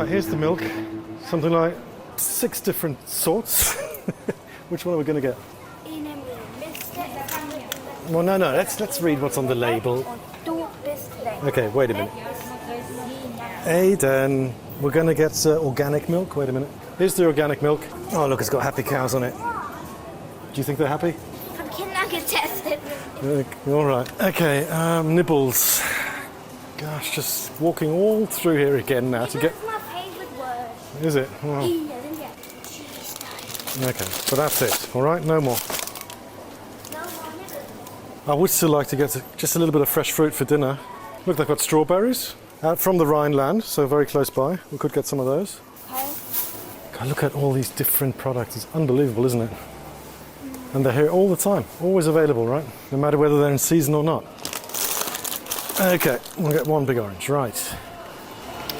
Right, here's the milk. Something like 6 different sorts. Which one are we going to get? Well, no. Let's read what's on the label. Okay, wait a minute. Aiden, we're going to get organic milk. Wait a minute. Here's the organic milk. Oh, look, it's got happy cows on it. Do you think they're happy? I can test it. All right. Okay, nibbles. Gosh, just walking all through here again now to get... That's my favourite word. Is it? Well, okay, so that's it. All right, no more. I would still like to get just a little bit of fresh fruit for dinner. Look, they've got strawberries out from the Rhineland, so very close by. We could get some of those. Okay. God, look at all these different products. It's unbelievable, isn't it? And they're here all the time, always available, right? No matter whether they're in season or not. Okay, we'll get one big orange, right.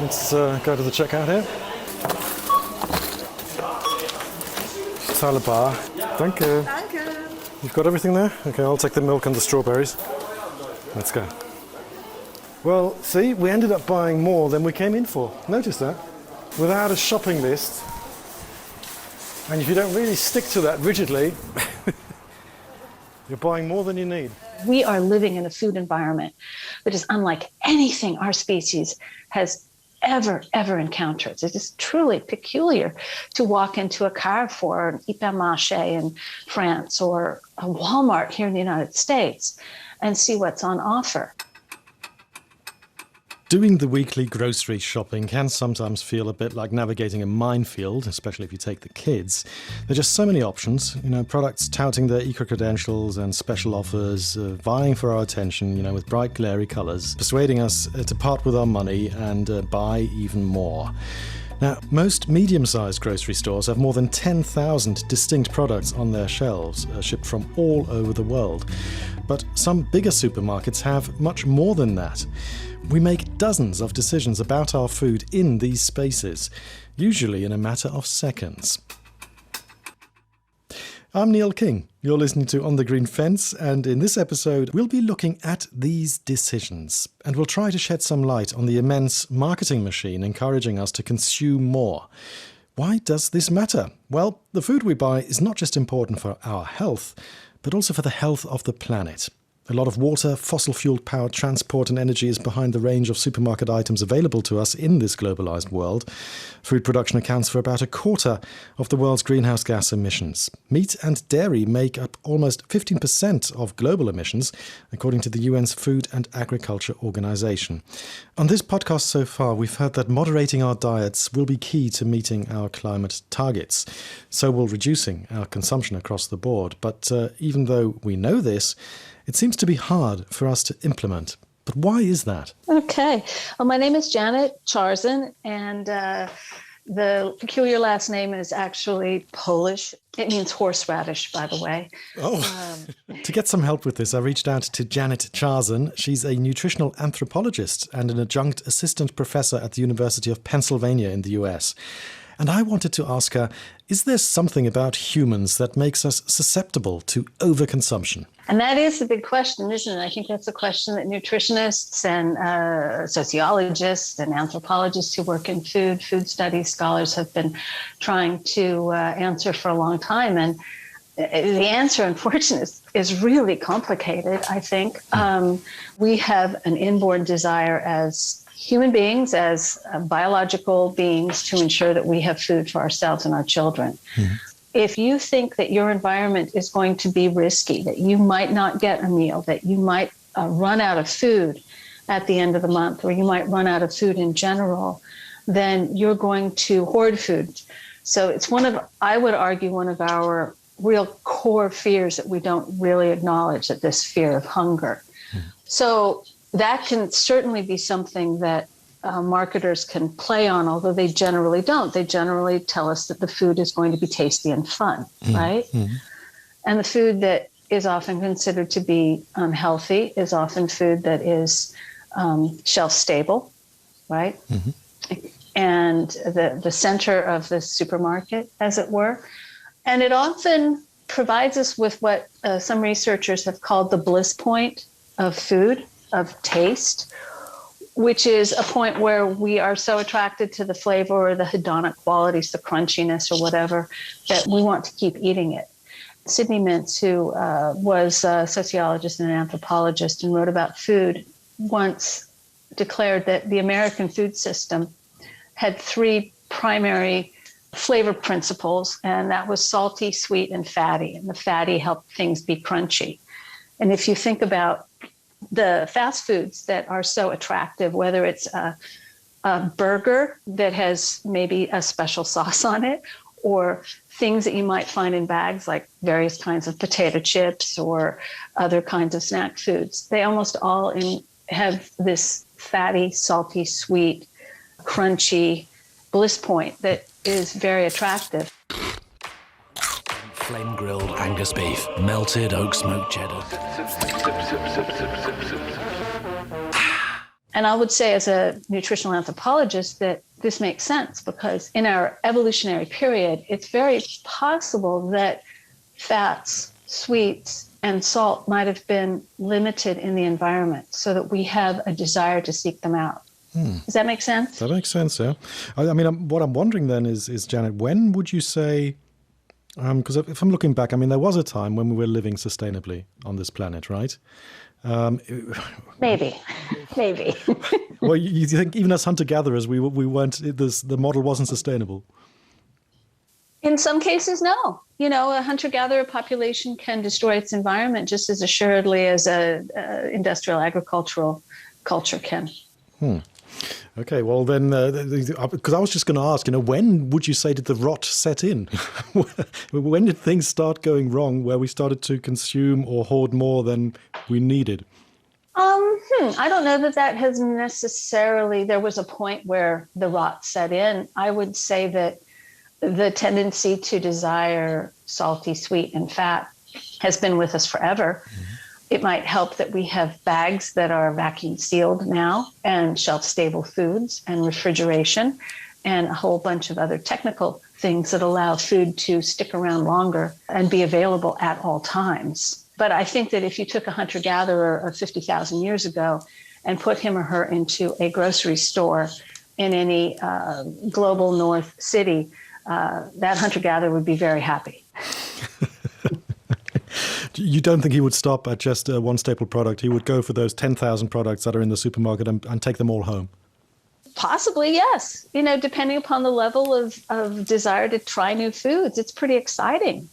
Let's go to the checkout here. Salad bar. Thank you. Thank you. You've got everything there? Okay, I'll take the milk and the strawberries. Let's go. Well, see, we ended up buying more than we came in for. Notice that? Without a shopping list. And if you don't really stick to that rigidly, you're buying more than you need. We are living in a food environment that is unlike anything our species has ever encountered. It is truly peculiar to walk into a Carrefour or an Hypermarché in France or a Walmart here in the United States and see what's on offer. Doing the weekly grocery shopping can sometimes feel a bit like navigating a minefield, especially if you take the kids. There are just so many options, products touting their eco-credentials and special offers, vying for our attention, with bright, glary colours, persuading us to part with our money and buy even more. Now, most medium-sized grocery stores have more than 10,000 distinct products on their shelves, shipped from all over the world. But some bigger supermarkets have much more than that. We make dozens of decisions about our food in these spaces, usually in a matter of seconds. I'm Neil King. You're listening to On the Green Fence, and in this episode we'll be looking at these decisions, and we'll try to shed some light on the immense marketing machine encouraging us to consume more. Why does this matter? Well, the food we buy is not just important for our health, but also for the health of the planet. A lot of water, fossil fuel powered transport and energy is behind the range of supermarket items available to us in this globalized world. Food production accounts for about a quarter of the world's greenhouse gas emissions. Meat and dairy make up almost 15% of global emissions, according to the UN's Food and Agriculture Organization. On this podcast so far, we've heard that moderating our diets will be key to meeting our climate targets. So will reducing our consumption across the board. But even though we know this, it seems to be hard for us to implement. But why is that? Okay. Well, my name is Janet Chrzan, and the peculiar last name is actually Polish. It means horseradish, by the way. Oh, to get some help with this, I reached out to Janet Chrzan. She's a nutritional anthropologist and an adjunct assistant professor at the University of Pennsylvania in the US. And I wanted to ask her, is there something about humans that makes us susceptible to overconsumption? And that is the big question, isn't it? I think that's a question that nutritionists and sociologists and anthropologists who work in food studies scholars have been trying to answer for a long time. And the answer, unfortunately, is really complicated, I think. We have an inborn desire as human beings, as biological beings, to ensure that we have food for ourselves and our children. Mm-hmm. If you think that your environment is going to be risky, that you might not get a meal, that you might run out of food at the end of the month, or you might run out of food in general, then you're going to hoard food. So it's I would argue, one of our real core fears that we don't really acknowledge, that this fear of hunger. Mm-hmm. So that can certainly be something that marketers can play on, although they generally don't. They generally tell us that the food is going to be tasty and fun, right? Mm-hmm. And the food that is often considered to be unhealthy is often food that is shelf stable, right? Mm-hmm. And the center of the supermarket, as it were. And it often provides us with what some researchers have called the bliss point of food, of taste, which is a point where we are so attracted to the flavor or the hedonic qualities, the crunchiness or whatever, that we want to keep eating it. Sidney Mintz, who was a sociologist and an anthropologist and wrote about food, once declared that the American food system had three primary flavor principles, and that was salty, sweet, and fatty. And the fatty helped things be crunchy. And if you think about the fast foods that are so attractive, whether it's a burger that has maybe a special sauce on it, or things that you might find in bags like various kinds of potato chips or other kinds of snack foods, they almost all have this fatty, salty, sweet, crunchy bliss point that is very attractive. Flame grilled Angus beef, melted oak smoked cheddar. And I would say as a nutritional anthropologist that this makes sense, because in our evolutionary period, it's very possible that fats, sweets, and salt might have been limited in the environment so that we have a desire to seek them out. Does that make sense? That makes sense, yeah. I mean, what I'm wondering then is Janet, when would you say, because if I'm looking back, I mean, there was a time when we were living sustainably on this planet, right? Maybe. Well, you think even as hunter-gatherers, we weren't, the model wasn't sustainable? In some cases, no. You know, a hunter-gatherer population can destroy its environment just as assuredly as a industrial agricultural culture can. Okay, well then, because I was just going to ask, when would you say did the rot set in? When did things start going wrong where we started to consume or hoard more than we needed? I don't know that has necessarily, there was a point where the rot set in. I would say that the tendency to desire salty, sweet, and fat has been with us forever. It might help that we have bags that are vacuum sealed now, and shelf stable foods and refrigeration and a whole bunch of other technical things that allow food to stick around longer and be available at all times. But I think that if you took a hunter-gatherer of 50,000 years ago and put him or her into a grocery store in any global north city, that hunter-gatherer would be very happy. You don't think he would stop at just one staple product? He would go for those 10,000 products that are in the supermarket and take them all home? Possibly, yes. Depending upon the level of desire to try new foods, it's pretty exciting.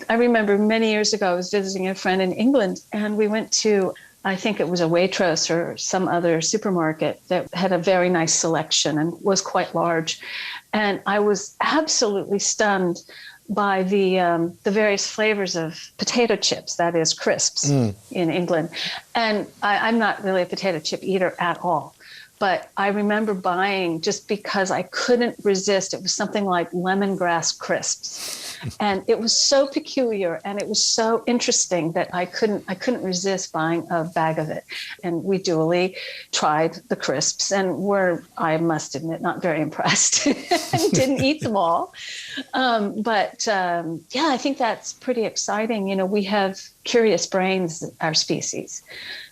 I remember many years ago, I was visiting a friend in England, and we went to, I think it was a Waitrose or some other supermarket that had a very nice selection and was quite large. And I was absolutely stunned by the various flavors of potato chips, that is crisps in England. And I'm not really a potato chip eater at all. But I remember buying just because I couldn't resist. It was something like lemongrass crisps. And it was so peculiar and it was so interesting that I couldn't resist buying a bag of it. And we duly tried the crisps and were, I must admit, not very impressed and didn't eat them all. But I think that's pretty exciting. We have curious brains, our species.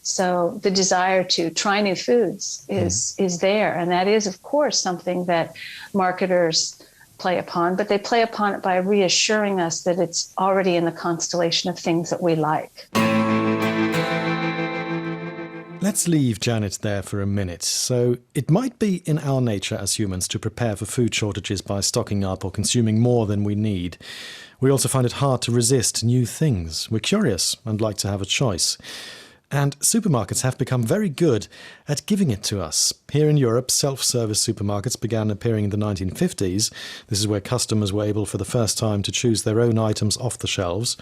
So the desire to try new foods is there. And that is, of course, something that marketers play upon, but they play upon it by reassuring us that it's already in the constellation of things that we like. Let's leave Janet there for a minute. So it might be in our nature as humans to prepare for food shortages by stocking up or consuming more than we need. We also find it hard to resist new things. We're curious and like to have a choice. And supermarkets have become very good at giving it to us. Here in Europe, self-service supermarkets began appearing in the 1950s. This is where customers were able for the first time to choose their own items off the shelves.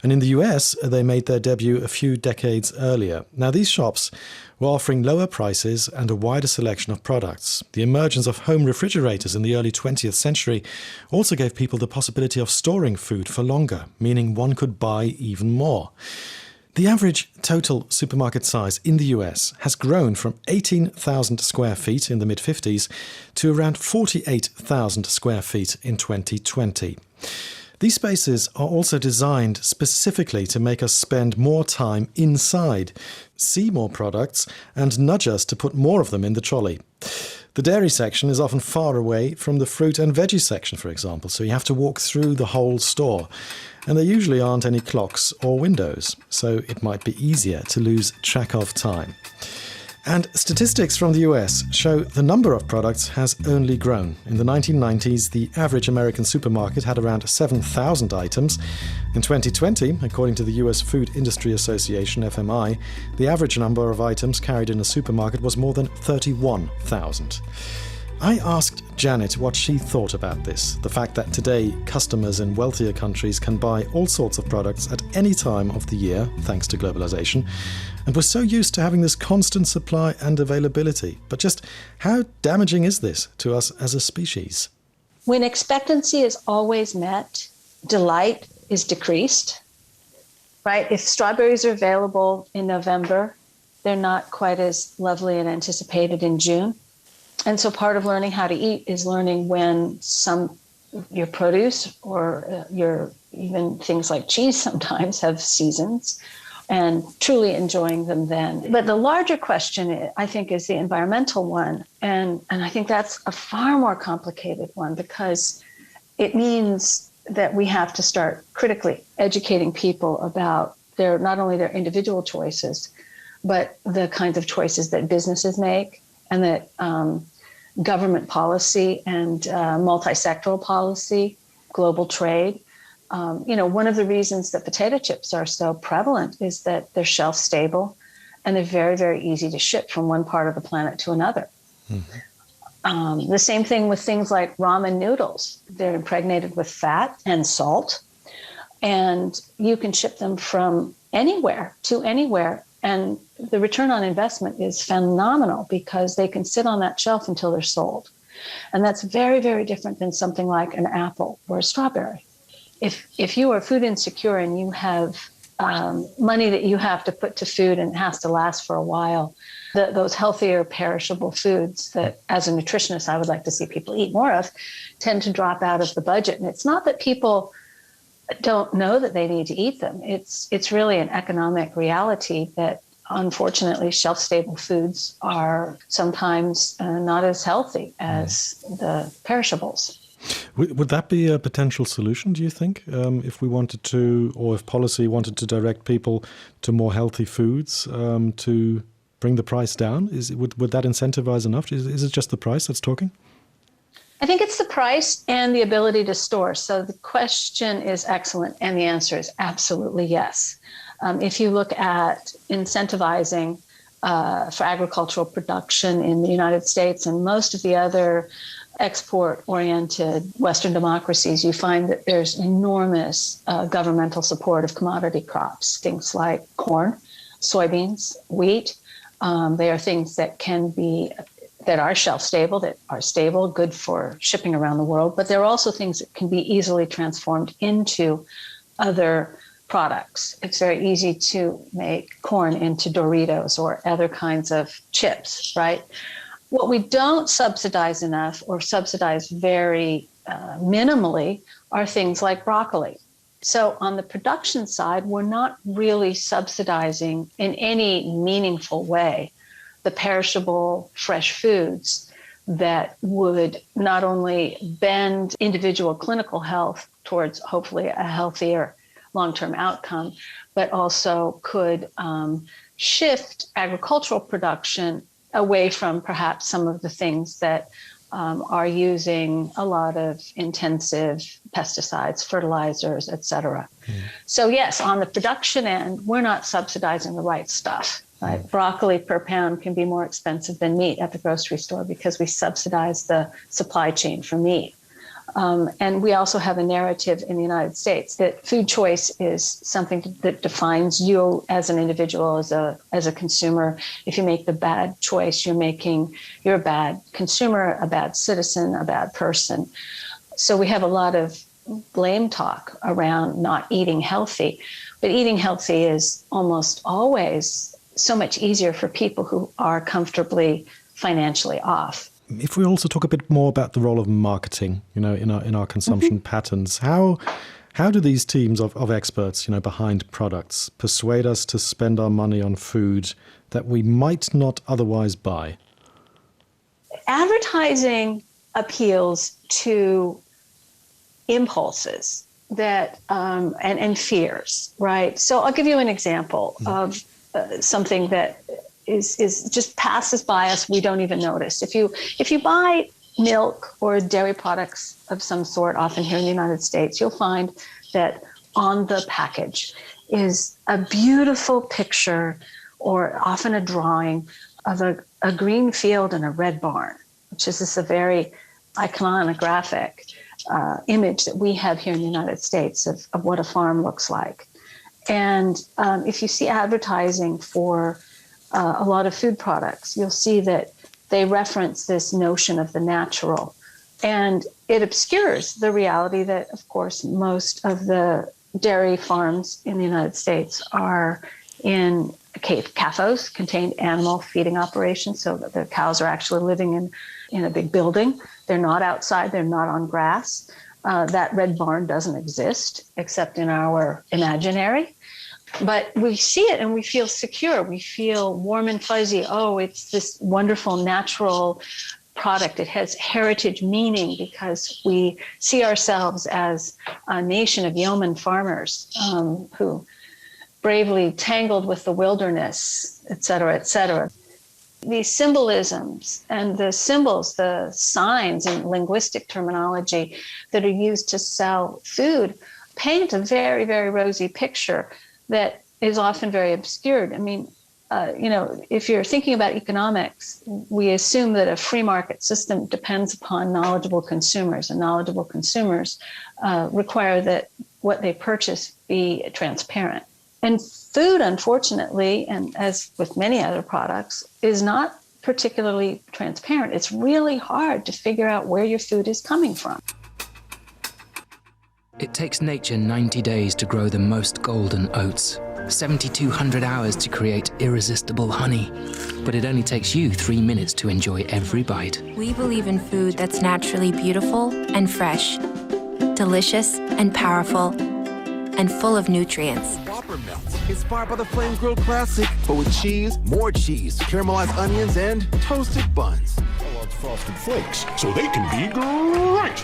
And in the US, they made their debut a few decades earlier. Now, these shops were offering lower prices and a wider selection of products. The emergence of home refrigerators in the early 20th century also gave people the possibility of storing food for longer, meaning one could buy even more. The average total supermarket size in the US has grown from 18,000 square feet in the mid-50s to around 48,000 square feet in 2020. These spaces are also designed specifically to make us spend more time inside, see more products, and nudge us to put more of them in the trolley. The dairy section is often far away from the fruit and veggie section, for example, so you have to walk through the whole store. And there usually aren't any clocks or windows, so it might be easier to lose track of time. And statistics from the US show the number of products has only grown. In the 1990s, the average American supermarket had around 7,000 items. In 2020, according to the US Food Industry Association, FMI, the average number of items carried in a supermarket was more than 31,000. I asked Janet what she thought about this, the fact that today customers in wealthier countries can buy all sorts of products at any time of the year, thanks to globalization, and we're so used to having this constant supply and availability. But just how damaging is this to us as a species? When expectancy is always met, delight is decreased, right? If strawberries are available in November, they're not quite as lovely and anticipated in June. And so part of learning how to eat is learning when your produce or your even things like cheese sometimes have seasons, and truly enjoying them then. But the larger question, I think, is the environmental one. And I think that's a far more complicated one, because it means that we have to start critically educating people about not only their individual choices, but the kinds of choices that businesses make, and that government policy and multi-sectoral policy, global trade. One of the reasons that potato chips are so prevalent is that they're shelf stable and they're very, very easy to ship from one part of the planet to another. Mm-hmm. The same thing with things like ramen noodles. They're impregnated with fat and salt, and you can ship them from anywhere to anywhere. And the return on investment is phenomenal because they can sit on that shelf until they're sold. And that's very, very different than something like an apple or a strawberry. If you are food insecure and you have money that you have to put to food and it has to last for a while, those healthier, perishable foods that, as a nutritionist, I would like to see people eat more of, tend to drop out of the budget. And it's not that people don't know that they need to eat them. It's really an economic reality that, unfortunately, shelf-stable foods are sometimes not as healthy as the perishables. Would that be a potential solution, do you think, if we wanted to, or if policy wanted to direct people to more healthy foods, to bring the price down? Would that incentivize enough? Is it just the price that's talking? I think it's the price and the ability to store. So the question is excellent, and the answer is absolutely yes. If you look at incentivizing for agricultural production in the United States and most of the other export-oriented Western democracies, you find that there's enormous governmental support of commodity crops, things like corn, soybeans, wheat. They are things that are shelf-stable, that are stable, good for shipping around the world, but they're also things that can be easily transformed into other products. It's very easy to make corn into Doritos or other kinds of chips, right? What we don't subsidize enough, or subsidize very minimally, are things like broccoli. So on the production side, we're not really subsidizing in any meaningful way the perishable fresh foods that would not only bend individual clinical health towards hopefully a healthier long-term outcome, but also could shift agricultural production away from perhaps some of the things that are using a lot of intensive pesticides, fertilizers, et cetera. So yes, on the production end, we're not subsidizing the right stuff. Right? Broccoli per pound can be more expensive than meat at the grocery store because we subsidize the supply chain for meat. And we also have a narrative in the United States that food choice is something that defines you as an individual, as a consumer. If you make the bad choice, you're a bad consumer, a bad citizen, a bad person. So we have a lot of blame talk around not eating healthy, but eating healthy is almost always so much easier for people who are comfortably financially off. If we also talk a bit more about the role of marketing, in our consumption patterns, how How do these teams of experts, behind products persuade us to spend our money on food that we might not otherwise buy? Advertising appeals to impulses that and fears, right? So I'll give you an example of something that is just passes by us. We don't even notice. If you buy milk or dairy products of some sort, often here in the United States, you'll find that on the package is a beautiful picture or often a drawing of a green field and a red barn, which is a very iconographic image that we have here in the United States of what a farm looks like. And if you see advertising for a lot of food products, you'll see that they reference this notion of the natural. And it obscures the reality that, of course, most of the dairy farms in the United States are in CAFOs, contained animal feeding operations, so that the cows are actually living in a big building. They're not outside, they're not on grass. That red barn doesn't exist except in our imaginary. But we see it and we feel secure. We feel warm and fuzzy. Oh, it's this wonderful natural product. It has heritage meaning because we see ourselves as a nation of yeoman farmers who bravely tangled with the wilderness, et cetera, et cetera. These symbolisms and the symbols, the signs and linguistic terminology that are used to sell food paint a very, very rosy picture that is often very obscured. I mean, if you're thinking about economics, we assume that a free market system depends upon knowledgeable consumers, and knowledgeable consumers require that what they purchase be transparent. And food, unfortunately, and as with many other products, is not particularly transparent. It's really hard to figure out where your food is coming from. It takes nature 90 days to grow the most golden oats, 7,200 hours to create irresistible honey, but it only takes you 3 minutes to enjoy every bite. We believe in food that's naturally beautiful and fresh, delicious and powerful, and full of nutrients. Whopper melts, inspired by the flame grilled classic, but with cheese, more cheese, caramelized onions, and toasted buns. I love frosted flakes, so they can be great.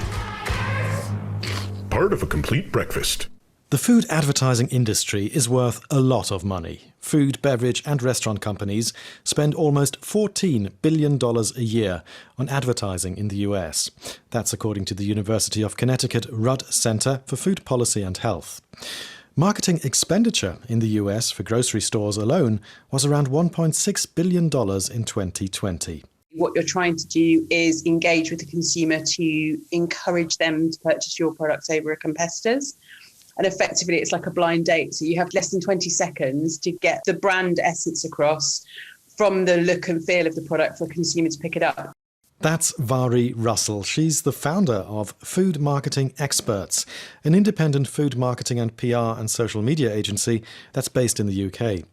Part of a complete breakfast. The food advertising industry is worth a lot of money. Food, beverage and restaurant companies spend almost $14 billion a year on advertising in the US. That's according to the University of Connecticut Rudd Center for Food Policy and Health. Marketing expenditure in the US for grocery stores alone was around $1.6 billion in 2020. What you're trying to do is engage with the consumer to encourage them to purchase your products over a competitor's. And effectively, it's like a blind date. So you have less than 20 seconds to get the brand essence across from the look and feel of the product for a consumer to pick it up. That's Vari Russell. She's the founder of Food Marketing Experts, an independent food marketing and PR and social media agency that's based in the UK.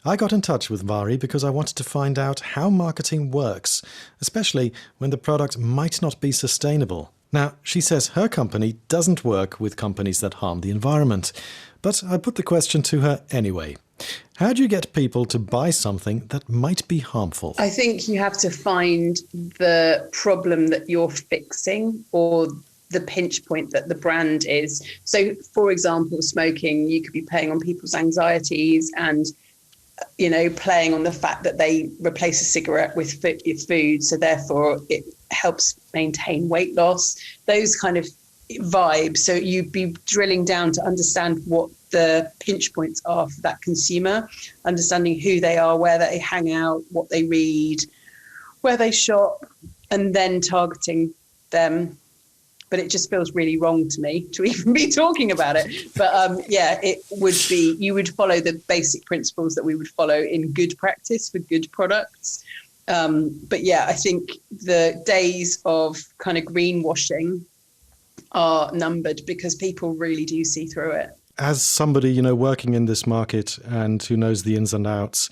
I got in touch with Vari because I wanted to find out how marketing works, especially when the product might not be sustainable. Now, she says her company doesn't work with companies that harm the environment, but I put the question to her anyway. How do you get people to buy something that might be harmful? I think you have to find the problem that you're fixing or the pinch point that the brand is. So, for example, smoking, you could be playing on people's anxieties and playing on the fact that they replace a cigarette with food, so therefore it helps maintain weight loss, those kind of vibes. So you'd be drilling down to understand what the pinch points are for that consumer, understanding who they are, where they hang out, what they read, where they shop, and then targeting them. But it just feels really wrong to me to even be talking about it. But it would be, you would follow the basic principles that we would follow in good practice for good products. I think the days of kind of greenwashing are numbered because people really do see through it. As somebody, working in this market and who knows the ins and outs,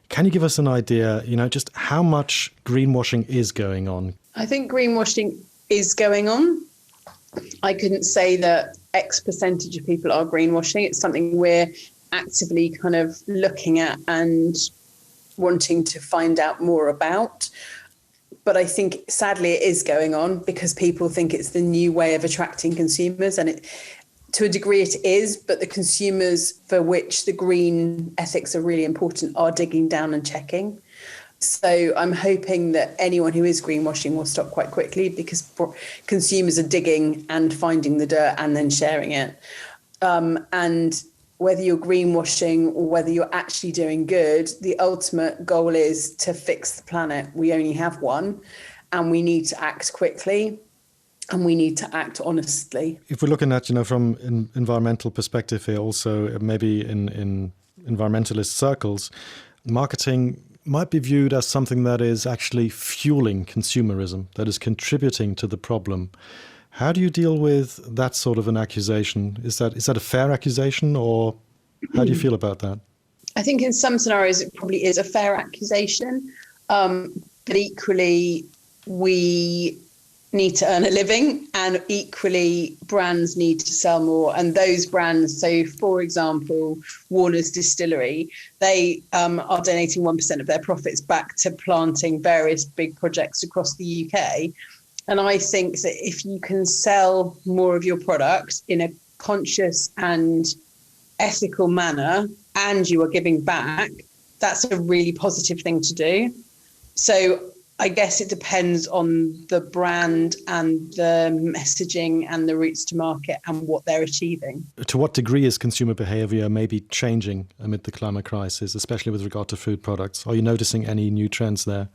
can you give us an idea, just how much greenwashing is going on? I think greenwashing is going on. I couldn't say that X percentage of people are greenwashing. It's something we're actively kind of looking at and wanting to find out more about. But I think, sadly, it is going on because people think it's the new way of attracting consumers. And to a degree it is, but the consumers for which the green ethics are really important are digging down and checking. So I'm hoping that anyone who is greenwashing will stop quite quickly because consumers are digging and finding the dirt and then sharing it. And whether you're greenwashing or whether you're actually doing good, the ultimate goal is to fix the planet. We only have one, and we need to act quickly, and we need to act honestly. If we're looking at, from an environmental perspective here, also maybe in environmentalist circles, marketing might be viewed as something that is actually fueling consumerism, that is contributing to the problem. How do you deal with that sort of an accusation? Is that a fair accusation, or how do you feel about that? I think in some scenarios it probably is a fair accusation, but equally we need to earn a living, and equally brands need to sell more. And those brands, so for example, Warner's Distillery, they are donating 1% of their profits back to planting various big projects across the UK. And I think that if you can sell more of your product in a conscious and ethical manner, and you are giving back, that's a really positive thing to do. So I guess it depends on the brand and the messaging and the routes to market and what they're achieving. To what degree is consumer behavior maybe changing amid the climate crisis, especially with regard to food products? Are you noticing any new trends there?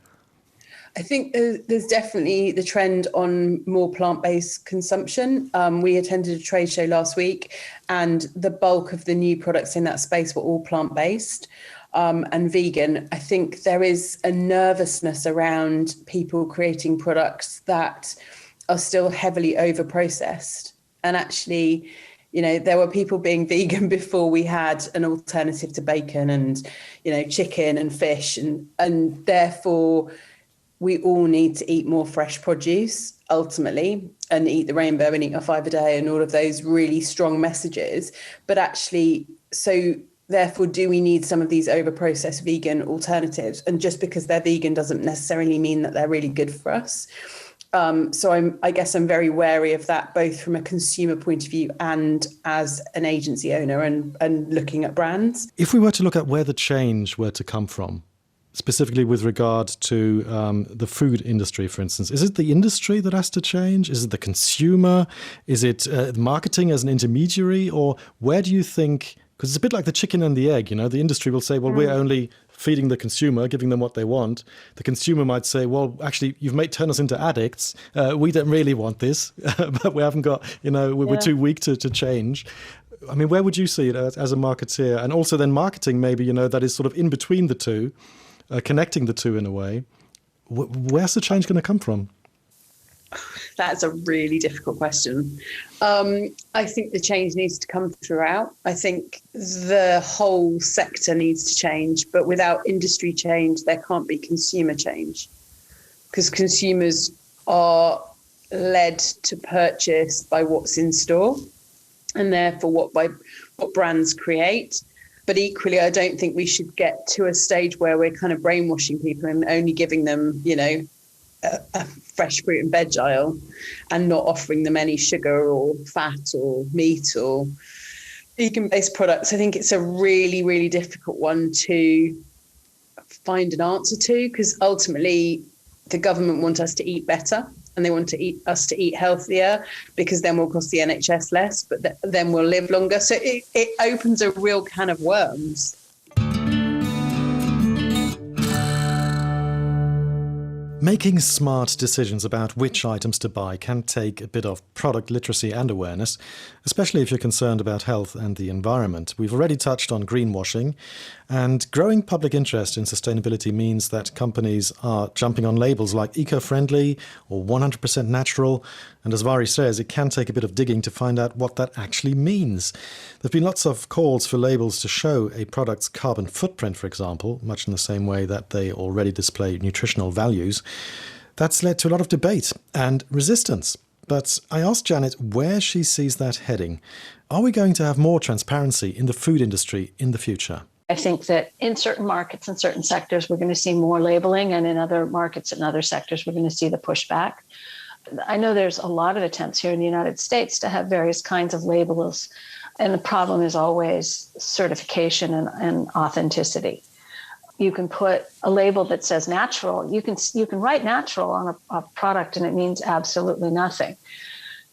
I think there's definitely the trend on more plant-based consumption. We attended a trade show last week, and the bulk of the new products in that space were all plant-based. And vegan. I think there is a nervousness around people creating products that are still heavily over-processed. And actually, there were people being vegan before we had an alternative to bacon and, chicken and fish. And therefore, we all need to eat more fresh produce, ultimately, and eat the rainbow and eat our 5 a day and all of those really strong messages. But actually, therefore, do we need some of these over-processed vegan alternatives? And just because they're vegan doesn't necessarily mean that they're really good for us. So I guess I'm very wary of that, both from a consumer point of view and as an agency owner and looking at brands. If we were to look at where the change were to come from, specifically with regard to the food industry, for instance, is it the industry that has to change? Is it the consumer? Is it marketing as an intermediary? Or where do you think... Because it's a bit like the chicken and the egg, the industry will say, well, we're only feeding the consumer, giving them what they want. The consumer might say, well, actually, you've turned us into addicts. We don't really want this, but we haven't got, we're too weak to change. I mean, where would you see it as a marketeer? And also then marketing, maybe, that is sort of in between the two, connecting the two in a way. Where's the change going to come from? That's a really difficult question. I think the change needs to come throughout. I think the whole sector needs to change, but without industry change, there can't be consumer change, because consumers are led to purchase by what's in store, and therefore what brands create. But equally, I don't think we should get to a stage where we're kind of brainwashing people and only giving them, a fresh fruit and veg aisle and not offering them any sugar or fat or meat or vegan-based products. I think it's a really, really difficult one to find an answer to, because ultimately the government want us to eat better and they want us to eat healthier, because then we'll cost the NHS less, but then we'll live longer. So it opens a real can of worms. Making smart decisions about which items to buy can take a bit of product literacy and awareness, especially if you're concerned about health and the environment. We've already touched on greenwashing, and growing public interest in sustainability means that companies are jumping on labels like eco-friendly or 100% natural. And as Vari says, it can take a bit of digging to find out what that actually means. There have been lots of calls for labels to show a product's carbon footprint, for example, much in the same way that they already display nutritional values. That's led to a lot of debate and resistance. But I asked Janet where she sees that heading. Are we going to have more transparency in the food industry in the future? I think that in certain markets and certain sectors, we're going to see more labeling, and in other markets and other sectors, we're going to see the pushback. I know there's a lot of attempts here in the United States to have various kinds of labels, and the problem is always certification and authenticity. You can put a label that says natural. You can write natural on a product, and it means absolutely nothing.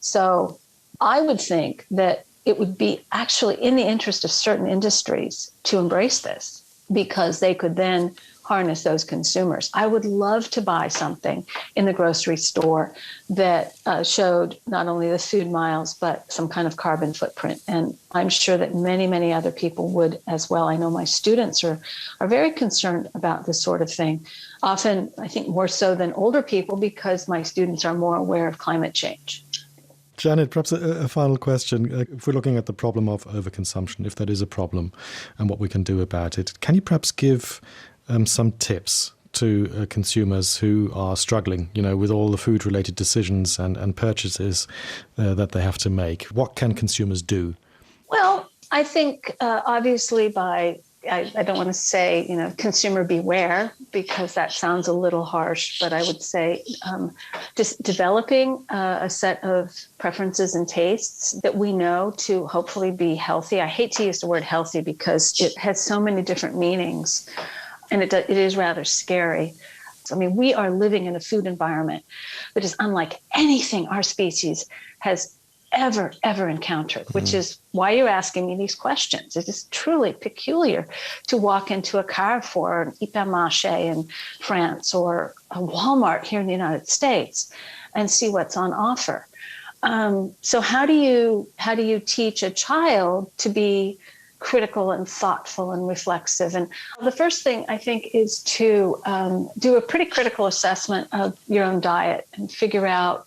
So I would think that it would be actually in the interest of certain industries to embrace this, because they could then harness those consumers. I would love to buy something in the grocery store that showed not only the food miles, but some kind of carbon footprint. And I'm sure that many, many other people would as well. I know my students are very concerned about this sort of thing. Often, I think more so than older people, because my students are more aware of climate change. Janet, perhaps a final question. If we're looking at the problem of overconsumption, if that is a problem and what we can do about it, can you perhaps give some tips to consumers who are struggling, with all the food-related decisions and purchases that they have to make? What can consumers do? Well, I think obviously I don't want to say, consumer beware, because that sounds a little harsh, but I would say just developing a set of preferences and tastes that we know to hopefully be healthy. I hate to use the word healthy because it has so many different meanings, and it is rather scary. I mean, we are living in a food environment that is unlike anything our species has ever encountered, which is why you're asking me these questions. It is truly peculiar to walk into a Carrefour or an Hypermarché in France or a Walmart here in the United States and see what's on offer. So how do you teach a child to be critical and thoughtful and reflexive? And the first thing I think is to do a pretty critical assessment of your own diet and figure out,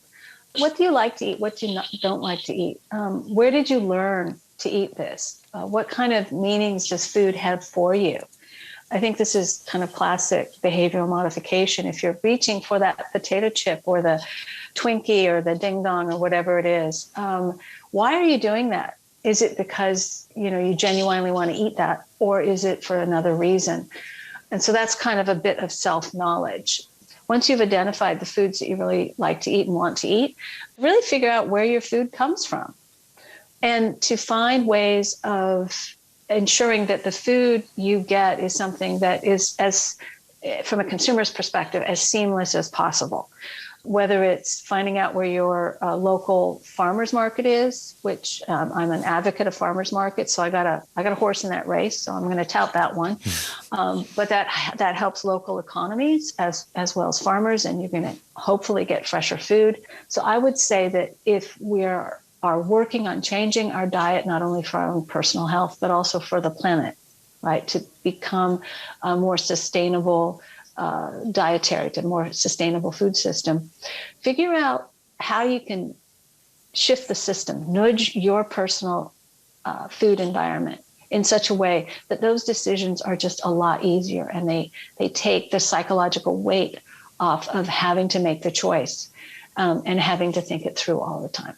what do you like to eat? What do you don't like to eat? Where did you learn to eat this? What kind of meanings does food have for you? I think this is kind of classic behavioral modification. If you're reaching for that potato chip or the Twinkie or the ding dong or whatever it is, why are you doing that? Is it because you genuinely want to eat that, or is it for another reason? And so that's kind of a bit of self-knowledge. Once you've identified the foods that you really like to eat and want to eat, really figure out where your food comes from, and to find ways of ensuring that the food you get is something that is, as from a consumer's perspective, as seamless as possible. Whether it's finding out where your local farmer's market is, which I'm an advocate of farmer's markets, so I got a horse in that race, so I'm going to tout that one. But that helps local economies as well as farmers, and you're going to hopefully get fresher food. So I would say that if we are working on changing our diet, not only for our own personal health, but also for the planet, right, to become a more sustainable dietary, to a more sustainable food system, figure out how you can shift the system, nudge your personal food environment in such a way that those decisions are just a lot easier, and they take the psychological weight off of having to make the choice and having to think it through all the time.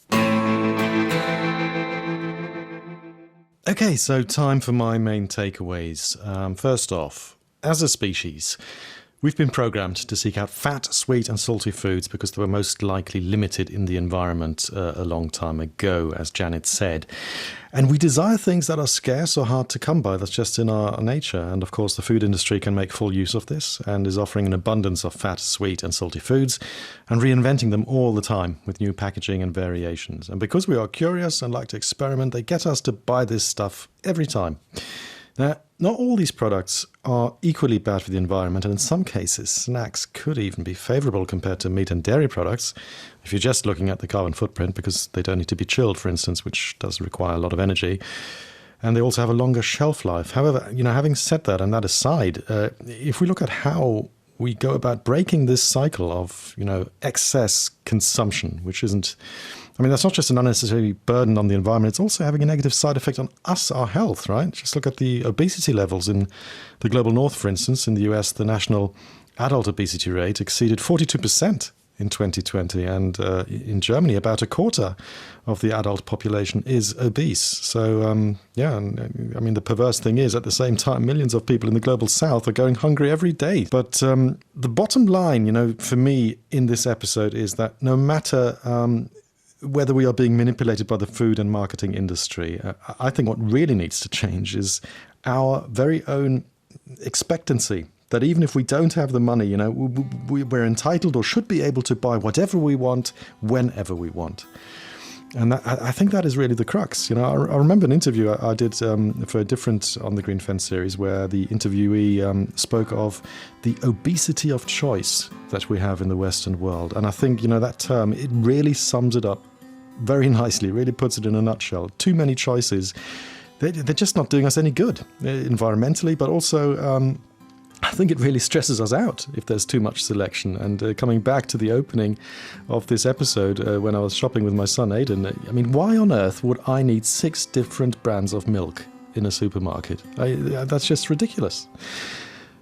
Okay, so time for my main takeaways. First off, as a species, we've been programmed to seek out fat, sweet and salty foods because they were most likely limited in the environment a long time ago, as Janet said. And we desire things that are scarce or hard to come by. That's just in our nature. And of course, the food industry can make full use of this and is offering an abundance of fat, sweet and salty foods and reinventing them all the time with new packaging and variations. And because we are curious and like to experiment, they get us to buy this stuff every time. Now, not all these products are equally bad for the environment, and in some cases, snacks could even be favorable compared to meat and dairy products, if you're just looking at the carbon footprint, because they don't need to be chilled, for instance, which does require a lot of energy. And they also have a longer shelf life. However, having said that and that aside, if we look at how we go about breaking this cycle of, excess consumption, which isn't... that's not just an unnecessary burden on the environment, it's also having a negative side effect on us, our health, right? Just look at the obesity levels in the global north, for instance. In the US, the national adult obesity rate exceeded 42% in 2020. And in Germany, about a quarter of the adult population is obese. So, the perverse thing is, at the same time, millions of people in the global south are going hungry every day. But the bottom line, for me in this episode is that no matter whether we are being manipulated by the food and marketing industry, I think what really needs to change is our very own expectancy that even if we don't have the money, we're entitled or should be able to buy whatever we want, whenever we want. And I think that is really the crux. I remember an interview I did for a different On the Green Fence series where the interviewee spoke of the obesity of choice that we have in the Western world. And I think, that term, it really sums it up very nicely, really puts it in a nutshell. Too many choices. They're just not doing us any good environmentally, but also I think it really stresses us out if there's too much selection. And coming back to the opening of this episode, when I was shopping with my son Aiden, why on earth would I need 6 different brands of milk in a supermarket? That's just ridiculous.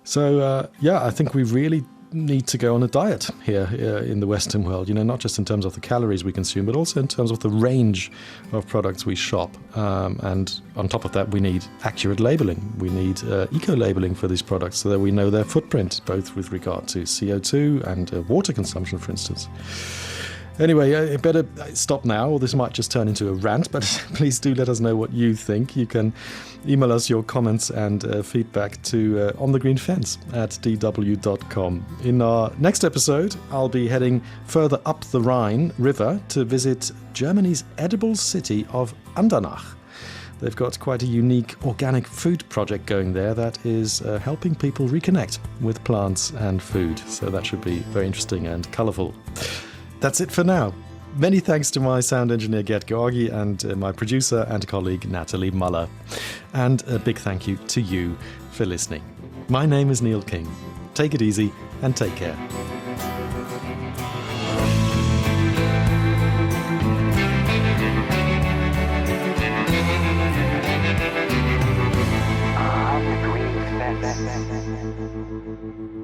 So, I think we really need to go on a diet here in the Western world, not just in terms of the calories we consume, but also in terms of the range of products we shop. And on top of that, we need accurate labeling. We need eco-labeling for these products so that we know their footprint, both with regard to CO2 and water consumption, for instance. Anyway, I better stop now, or this might just turn into a rant, but please do let us know what you think. You can email us your comments and feedback to onthegreenfence@dw.com. In our next episode, I'll be heading further up the Rhine River to visit Germany's edible city of Andernach. They've got quite a unique organic food project going there that is helping people reconnect with plants and food. So that should be very interesting and colourful. That's it for now. Many thanks to my sound engineer Gert Georgi and my producer and colleague Natalie Muller. And a big thank you to you for listening. My name is Neil King. Take it easy and take care. On the Green Fence.